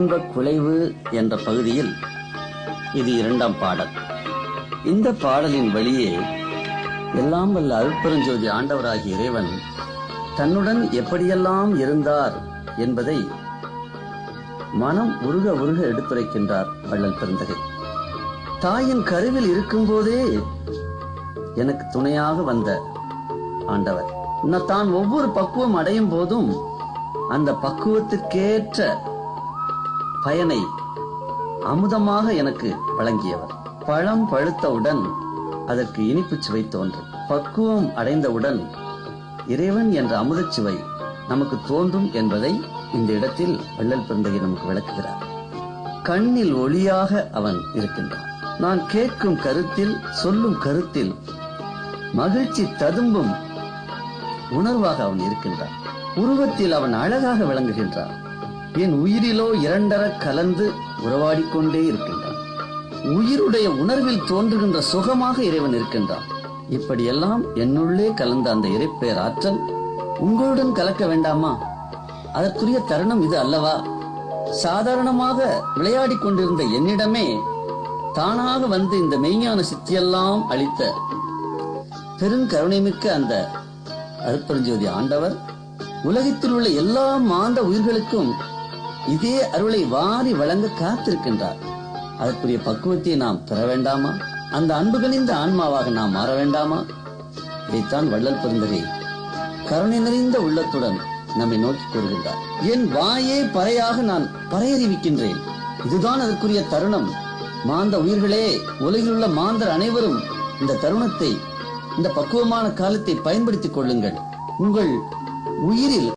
இன்பக் குலைவு என்ற பகுதியில் இது இரண்டாம் பாடல். இந்த பாடலின் வழியே எல்லாம் வல்ல அருட்பெருஞ்சோதி ஆண்டவராகிய இறைவன் தன்னுடன் எப்படியெல்லாம் இருந்தார் என்பதை மனம் உருக உருக எடுத்துரைக்கின்றார் வள்ளல் பெருந்தகை. தாயின் கருவில் இருக்கும் போதே எனக்கு துணையாக வந்த ஆண்டவர் தான் ஒவ்வொரு பக்குவம் அடையும் போதும் அந்த பக்குவத்திற்கேற்ற பயனை அமுதமாக எனக்கு வழங்கியவர். பழம் பழுத்தவுடன் அதற்கு இனிப்பு சுவை தோன்றும். பக்குவம் அடைந்தவுடன் இறைவன் என்ற அமுதச் சுவை நமக்கு தோன்றும் என்பதை இந்த இடத்தில் வள்ளல் பெருந்தகை நமக்கு விளக்குகிறார். கண்ணில் ஒளியாக அவன் இருக்கின்றான். நான் கேட்கும் கருத்தில், சொல்லும் கருத்தில் மகிழ்ச்சி ததும்பும் உணர்வாக அவன் இருக்கின்றான். உருவத்தில் அவன் அழகாக விளங்குகின்றான். என் உயிரிலோ இரண்டர கலந்து உறவாடிக்கொண்டே இருக்கின்றான். உயிருடைய உணர்வில் தோன்றுகின்ற சுகமாக இறைவன் இருக்கின்றான். இப்படியெல்லாம் என்னுள்ளே கலந்த அந்த இறைப்பேர் ஆற்றல் உங்களுடன் கலக்க வேண்டாமா? அதற்குரிய தருணம் இது அல்லவா? சாதாரணமாக விளையாடி கொண்டிருந்த என்னிடமே தானாக வந்து இந்த மெய்ஞான சித்தியெல்லாம் அளித்த பெருங்கருணைமிக்க அந்த அருட்பெருஞ்சோதி ஆண்டவர் உலகத்தில் உள்ள எல்லா மாந்த உயிர்களுக்கும் இதே அருளை வாரி வழங்க காத்திருக்கின்றார். அதற்குரிய பக்குவத்தை நாம் பெற வேண்டாமா? அந்த அன்புகளின் ஆன்மாவாக நாம் மாற வேண்டாமா? இதைத்தான் வள்ளல் பெருந்தகை கருணை நிறைந்த உள்ளத்துடன் நம்மை நோக்கி கூறுகின்றார். என் வாயே பறையாக நான் பறையறிவிக்கின்றேன். இதுதான் அதற்குரிய தருணம். மாந்த உயிர்களே, உலகில் உள்ள மாந்தர் அனைவரும் இந்த தருணத்தை, இந்த பக்குவமான காலத்தை பயன்படுத்திக் கொள்ளுங்கள். உங்கள் உயிரில்